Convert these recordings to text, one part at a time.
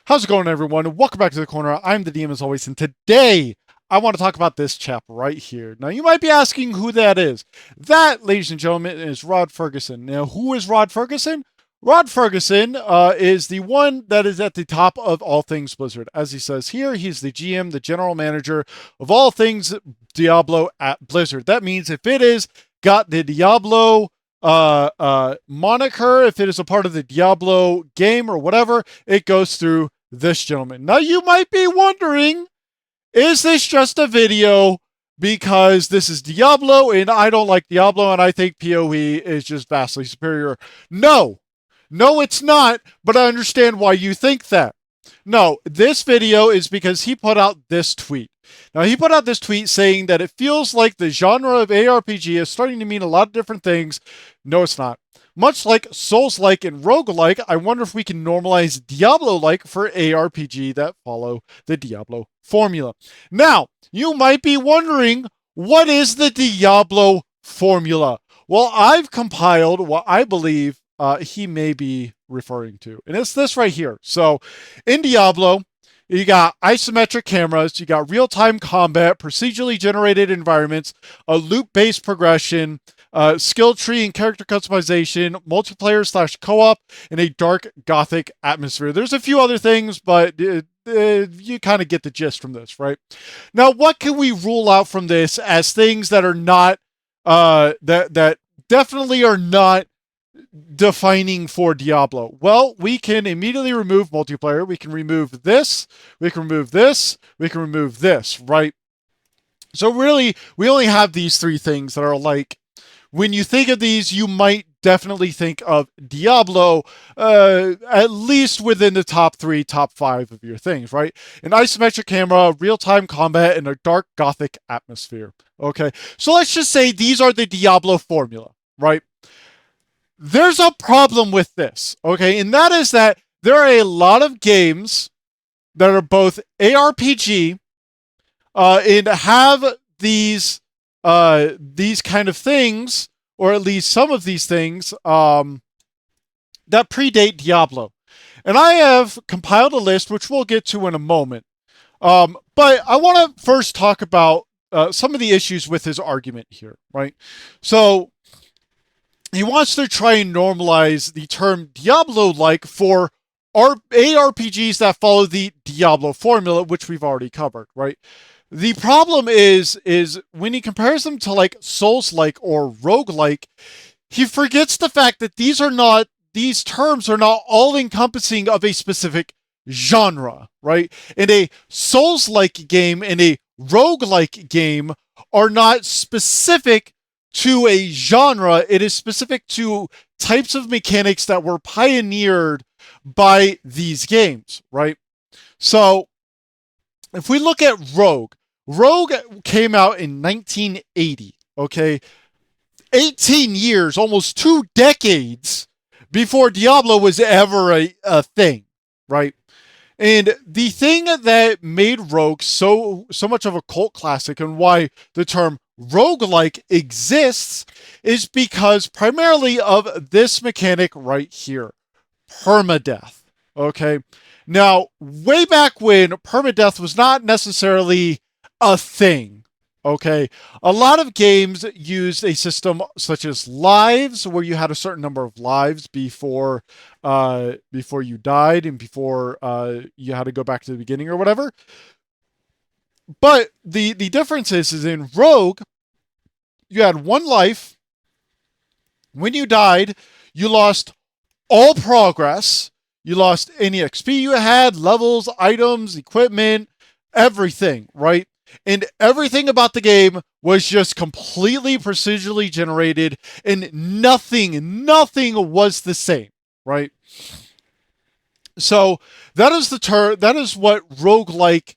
How's it going, everyone? Welcome back to the corner. I'm the DM as always, and today I want to talk about this chap right here. Now, you might be asking who that is. That, ladies and gentlemen, is Rod Ferguson. Now, who is Rod Ferguson? Rod Ferguson is the one that is at the top of all things Blizzard. As he says here, he's the GM, the general manager of all things Diablo at Blizzard. That means if it is got the Diablo moniker, if it is a part of the Diablo game or whatever, it goes through this gentleman. Now, you might be wondering, is this just a video because this is Diablo and I don't like Diablo and I think PoE is just vastly superior? No, it's not, but I understand why you think that. No, this video is because he put out this tweet. Now, he put out this tweet saying that it feels like the genre of ARPG is starting to mean a lot of different things. No, it's not. Much like Souls-like and roguelike, I wonder if we can normalize Diablo-like for ARPG that follow the Diablo formula. Now, you might be wondering, what is the Diablo formula? Well, I've compiled what I believe he may be referring to, and it's this right here. So, in Diablo, you got isometric cameras, you got real-time combat, procedurally generated environments, a loop-based progression, skill tree and character customization, multiplayer / co-op, and a dark gothic atmosphere. There's a few other things, but you kind of get the gist from this, right? Now, what can we rule out from this as things that are not, that definitely are not defining for Diablo? Well, we can immediately remove multiplayer. We can remove this. We can remove this. We can remove this, right? So really, we only have these three things that are like, when you think of these, you might definitely think of Diablo, at least within the top 3, top 5 of your things, right? An isometric camera, real-time combat, and a dark gothic atmosphere. Okay, so let's just say these are the Diablo formula, right? There's a problem with this, okay? And that is that there are a lot of games that are both ARPG and have these kind of things, or at least some of these things, that predate Diablo. And I have compiled a list, which we'll get to in a moment. But I want to first talk about some of the issues with his argument here, right? So, he wants to try and normalize the term Diablo-like for ARPGs that follow the Diablo formula, which we've already covered, right? The problem is when he compares them to like Souls-like or roguelike, he forgets the fact that these terms are not all encompassing of a specific genre, right? And a Souls-like game and a roguelike game are not specific to a genre. It is specific to types of mechanics that were pioneered by these games, right? So, if we look at Rogue came out in 1980, okay? 18 years, almost 2 decades before Diablo was ever a thing, right? And the thing that made Rogue so much of a cult classic, and why the term roguelike exists, is because primarily of this mechanic right here, permadeath. Okay, now way back when, permadeath was not necessarily a thing. Okay, a lot of games used a system such as lives, where you had a certain number of lives before you died and before you had to go back to the beginning or whatever. But the difference is in Rogue, you had 1 life. When you died, you lost all progress. You lost any XP you had, levels, items, equipment, everything, right? And everything about the game was just completely procedurally generated, and nothing was the same, right? So that is that is what roguelike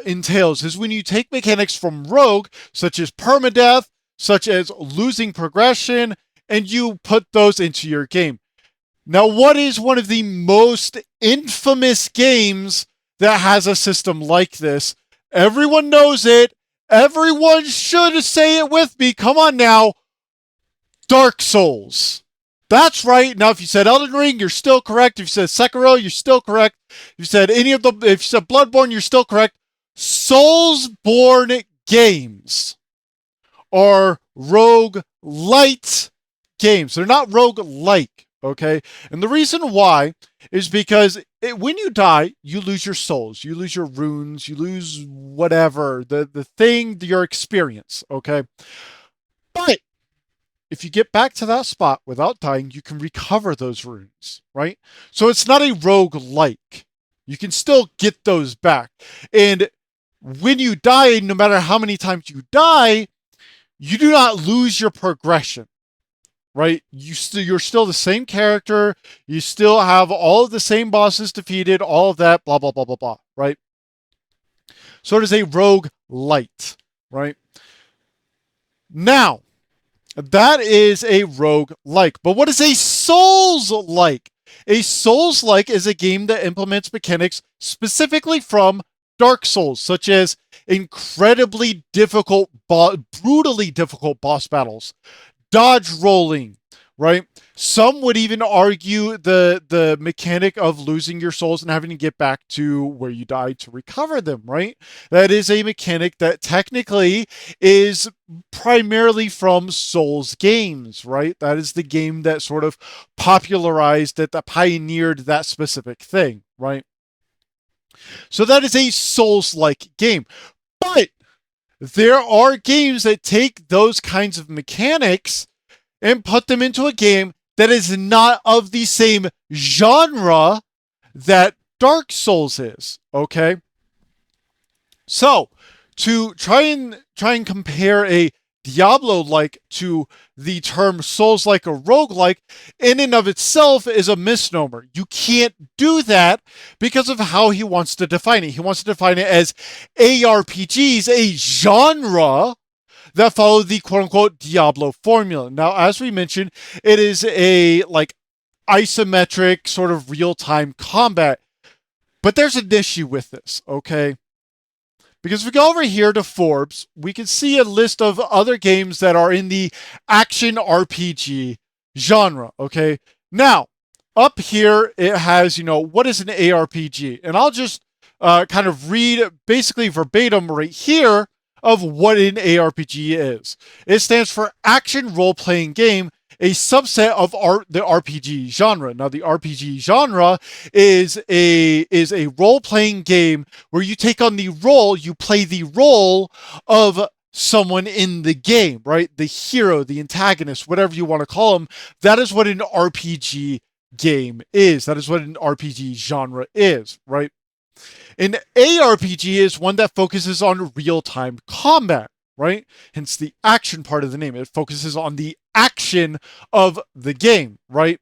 entails, is when you take mechanics from Rogue, such as permadeath, such as losing progression, and you put those into your game. Now, what is one of the most infamous games that has a system like this? Everyone knows it. Everyone should say it with me. Come on now. Dark Souls. That's right. Now, if you said Elden Ring, you're still correct. If you said Sekiro, you're still correct. If you said any of the, if you said Bloodborne, you're still correct. Soulsborne games are roguelite games. They're not roguelike, okay? And the reason why is because when you die, you lose your souls, you lose your runes, you lose whatever, the thing, your experience, okay? But if you get back to that spot without dying, you can recover those runes, right? So it's not a roguelike. You can still get those back. And when you die, no matter how many times you die, you do not lose your progression, right? You're still the same character. You still have all of the same bosses defeated, all of that, blah, blah, blah, blah, blah, right? So it is a roguelite, right? Now, that is a roguelike. But what is a Souls-like? A Souls-like is a game that implements mechanics specifically from Dark Souls, such as incredibly difficult, brutally difficult boss battles, dodge rolling, right? Some would even argue the mechanic of losing your souls and having to get back to where you died to recover them, right? That is a mechanic that technically is primarily from Souls games, right? That is the game that sort of popularized it, that pioneered that specific thing, right? So that is a Souls-like game. But there are games that take those kinds of mechanics and put them into a game that is not of the same genre that Dark Souls is, okay? So, to try and compare a Diablo-like to the term Souls-like or roguelike in and of itself is a misnomer. You can't do that because of how he wants to define it. He wants to define it as ARPGs, a genre that follow the quote-unquote Diablo formula. Now, as we mentioned, it is a like isometric sort of real-time combat. But there's an issue with this, okay? Because if we go over here to Forbes, we can see a list of other games that are in the action RPG genre, okay? Now, up here, it has, what is an ARPG? And I'll just kind of read basically verbatim right here of what an ARPG is. It stands for Action Role-Playing Game, a subset of the RPG genre. Now, the RPG genre is a role-playing game where you take on the role, you play the role of someone in the game, right? The hero, the antagonist, whatever you want to call them. That is what an RPG game is. That is what an RPG genre is, right? An ARPG is one that focuses on real-time combat, right? Hence the action part of the name. It focuses on the action of the game, right?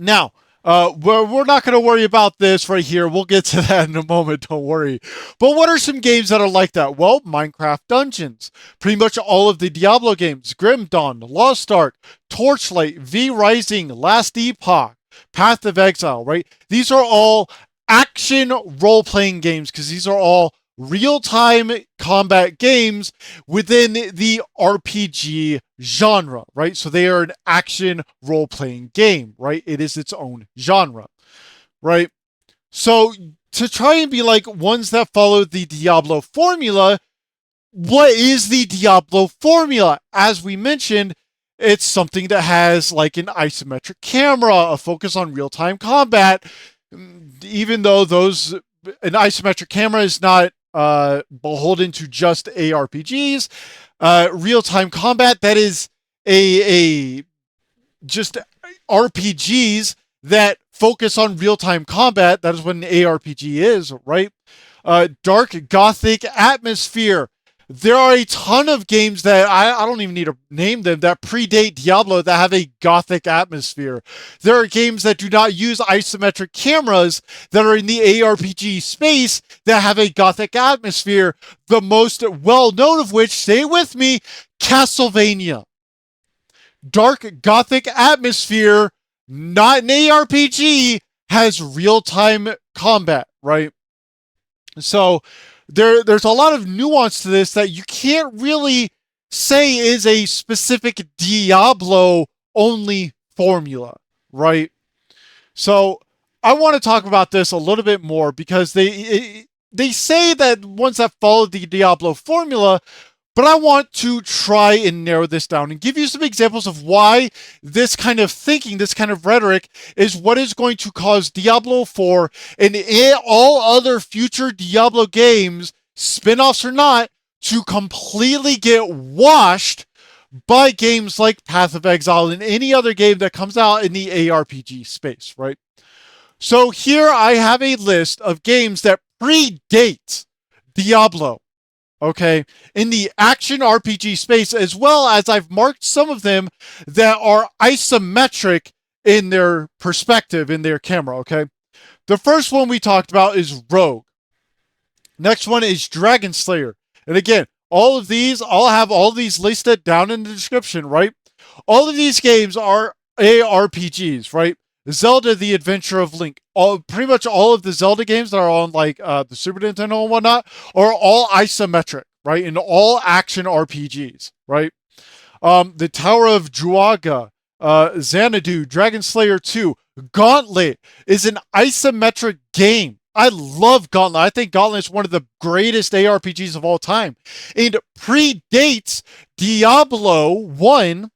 Now, we're not going to worry about this right here. We'll get to that in a moment, don't worry. But what are some games that are like that? Well, Minecraft Dungeons. Pretty much all of the Diablo games. Grim Dawn, Lost Ark, Torchlight, V Rising, Last Epoch, Path of Exile, right? These are all action role-playing games because these are all real-time combat games within the RPG genre, right? So they are an action role-playing game, right? It is its own genre, right? So to try and be like ones that follow the Diablo formula, what is the Diablo formula? As we mentioned, it's something that has like an isometric camera, a focus on real-time combat, even though an isometric camera is not beholden to just ARPGs. Real-time combat, that is a just RPGs that focus on real-time combat. That is what an ARPG is, right? Dark Gothic atmosphere. There are a ton of games that I don't even need to name them that predate Diablo that have a Gothic atmosphere. There are games that do not use isometric cameras that are in the ARPG space that have a Gothic atmosphere. The most well-known of which, stay with me, Castlevania. Dark Gothic atmosphere, not an ARPG, has real-time combat, right? So there's a lot of nuance to this that you can't really say is a specific Diablo only formula, right? So I want to talk about this a little bit more because they say that ones that follow the Diablo formula, but I want to try and narrow this down and give you some examples of why this kind of thinking, this kind of rhetoric is what is going to cause Diablo 4 and all other future Diablo games, spin-offs or not, to completely get washed by games like Path of Exile and any other game that comes out in the ARPG space, right? So here I have a list of games that predate Diablo, okay, in the action RPG space, as well as I've marked some of them that are isometric in their perspective, in their camera, okay? The first one we talked about is Rogue. Next one is Dragon Slayer. And again, all of these, I'll have all these listed down in the description, right? All of these games are ARPGs, right? Zelda: The Adventure of Link. Pretty much all of the Zelda games that are on like the Super Nintendo and whatnot are all isometric, right? And all action RPGs, right? The Tower of Druaga, Xanadu, Dragon Slayer 2, Gauntlet is an isometric game. I love Gauntlet. I think Gauntlet is one of the greatest ARPGs of all time. And predates Diablo 1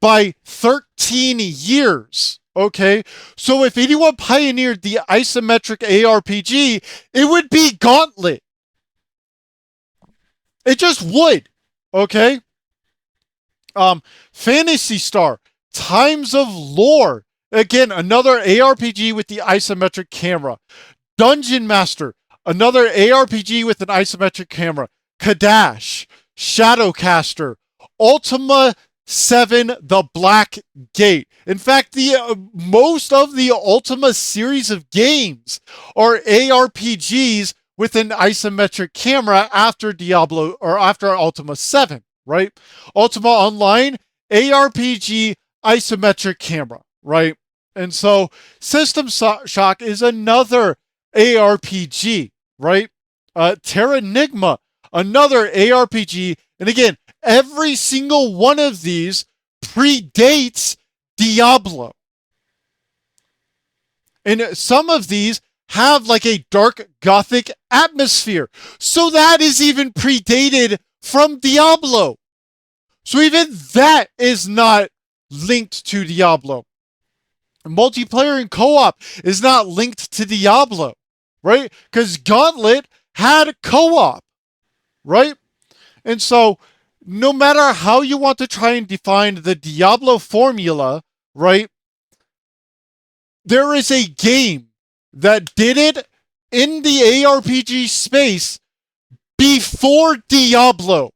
by 13 years. Okay? So if anyone pioneered the isometric ARPG, it would be Gauntlet. It just would. Okay? Phantasy Star, Times of Lore. Again, another ARPG with the isometric camera. Dungeon Master, another ARPG with an isometric camera. Cadash, ShadowCaster, Ultima 7, The Black Gate. In fact, the most of the Ultima series of games are ARPGs with an isometric camera after Diablo or after Ultima 7, right? Ultima Online, ARPG, isometric camera, right? And so System Shock is another ARPG, right? Terranigma, another ARPG. And again, every single one of these predates Diablo. And some of these have like a dark gothic atmosphere. So that is even predated from Diablo. So even that is not linked to Diablo. Multiplayer and co-op is not linked to Diablo, right? Because Gauntlet had co-op, right? And so no matter how you want to try and define the Diablo formula, right? There is a game that did it in the ARPG space before Diablo.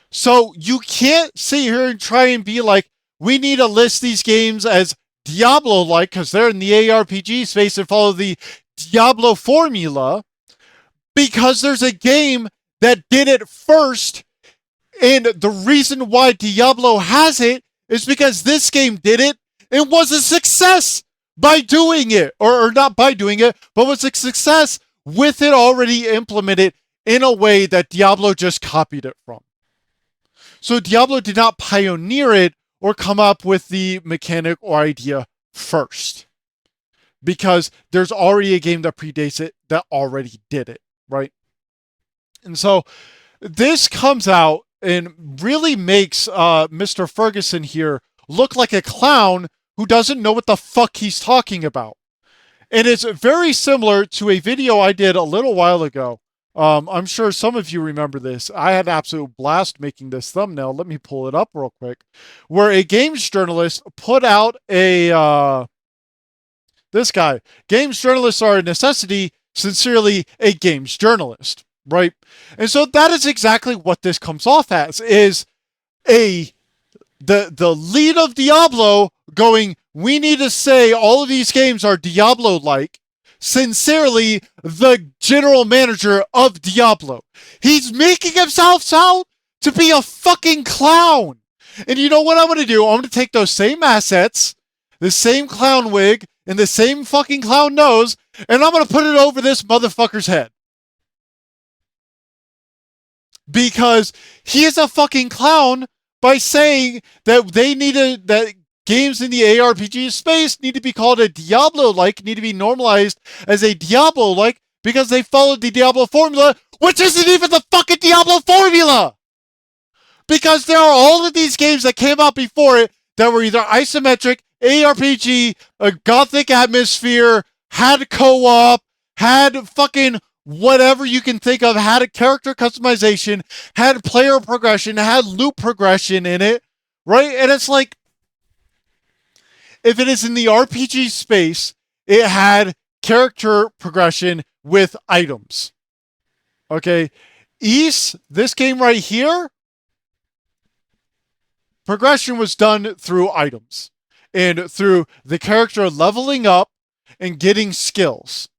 So you can't sit here and try and be like, we need to list these games as Diablo-like because they're in the ARPG space and follow the Diablo formula, because there's a game that did it first, and the reason why Diablo has it is because this game did it and was a success by doing it, or not by doing it, but was a success with it already implemented in a way that Diablo just copied it from. So Diablo did not pioneer it or come up with the mechanic or idea first, because there's already a game that predates it that already did it, right? And so this comes out and really makes Mr. Ferguson here look like a clown who doesn't know what the fuck he's talking about. And it's very similar to a video I did a little while ago. I'm sure some of you remember this. I had an absolute blast making this thumbnail. Let me pull it up real quick. Where a games journalist put out a... this guy. Games journalists are a necessity, sincerely a games journalist, right? And so that is exactly what this comes off as, is the lead of Diablo going, we need to say all of these games are Diablo-like, sincerely the general manager of Diablo. He's making himself out to be a fucking clown. And you know what I'm going to do? I'm going to take those same assets, the same clown wig, and the same fucking clown nose, and I'm going to put it over this motherfucker's head. Because he is a fucking clown by saying that that games in the ARPG space need to be called a Diablo-like, need to be normalized as a Diablo-like because they followed the Diablo formula, which isn't even the fucking Diablo formula! Because there are all of these games that came out before it that were either isometric, ARPG, a gothic atmosphere, had co-op, had fucking whatever you can think of, had a character customization, had player progression, had loop progression in it, right? And it's like, if it is in the RPG space, it had character progression with items. Okay? This game right here, progression was done through items and through the character leveling up and getting skills.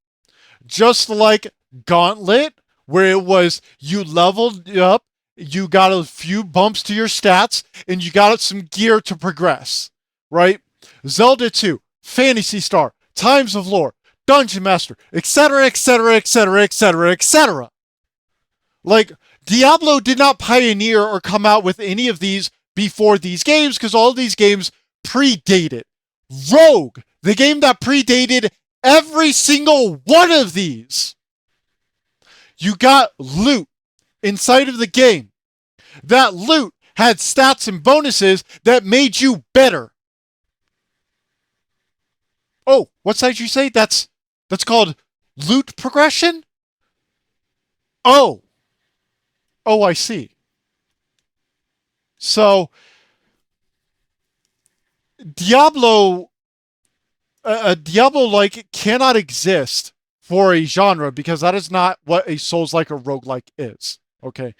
Just like Gauntlet, where it was you leveled up, you got a few bumps to your stats, and you got some gear to progress, right? Zelda 2, Phantasy Star, Times of Lore, Dungeon Master, etc., etc., etc., etc., etc. Like, Diablo did not pioneer or come out with any of these before these games, because all these games predated. Rogue, the game that predated every single one of these. You got loot inside of the game. That loot had stats and bonuses that made you better. Oh, what's that you say? That's called loot progression? Oh, I see. So, Diablo, a Diablo-like cannot exist for a genre because that is not what a Souls-like or roguelike is. Okay?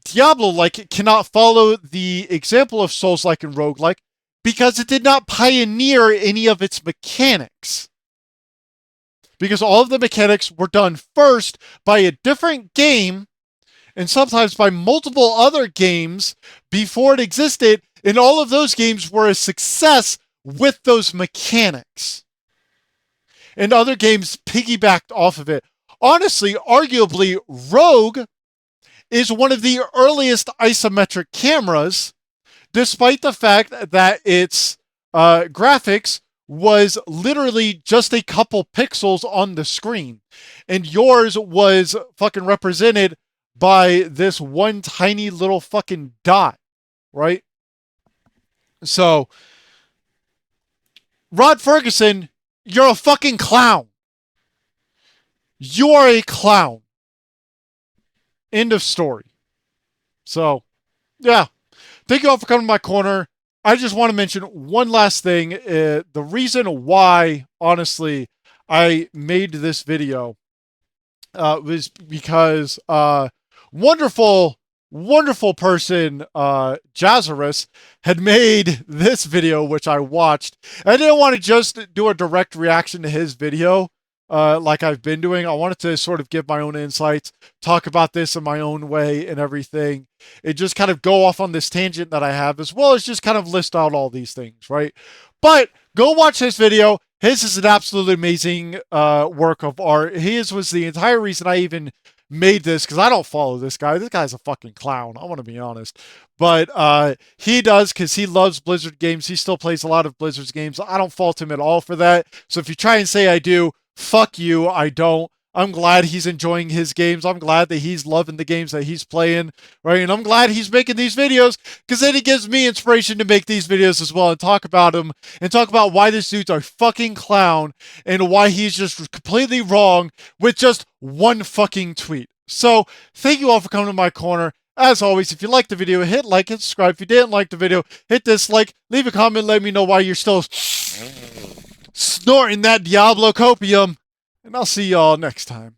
Diablo-like cannot follow the example of Souls-like and roguelike because it did not pioneer any of its mechanics. Because all of the mechanics were done first by a different game and sometimes by multiple other games before it existed, and all of those games were a success with those mechanics. And other games piggybacked off of it. Honestly, arguably, Rogue is one of the earliest isometric cameras, despite the fact that its graphics was literally just a couple pixels on the screen. And yours was fucking represented by this one tiny little fucking dot, right? So, Rod Ferguson, you're a fucking clown. You are a clown. End of story. So, yeah. Thank you all for coming to my corner. I just want to mention one last thing. The reason why, honestly, I made this video was because wonderful person, Jazarus, had made this video, which I watched. I didn't want to just do a direct reaction to his video like I've been doing. I wanted to sort of give my own insights, talk about this in my own way and everything. It just kind of go off on this tangent that I have, as well as just kind of list out all these things, right? But go watch his video. His is an absolutely amazing work of art. His was the entire reason I even made this, because I don't follow this guy. This guy's a fucking clown. I want to be honest. But he does, because he loves Blizzard games. He still plays a lot of Blizzard's games. I don't fault him at all for that. So if you try and say I do, fuck you. I don't. I'm glad he's enjoying his games. I'm glad that he's loving the games that he's playing, right? And I'm glad he's making these videos, because then it gives me inspiration to make these videos as well and talk about him and talk about why this dude's a fucking clown and why he's just completely wrong with just one fucking tweet. So, thank you all for coming to my corner. As always, if you liked the video, hit like and subscribe. If you didn't like the video, hit dislike. Leave a comment, let me know why you're still snorting that Diablo copium. And I'll see y'all next time.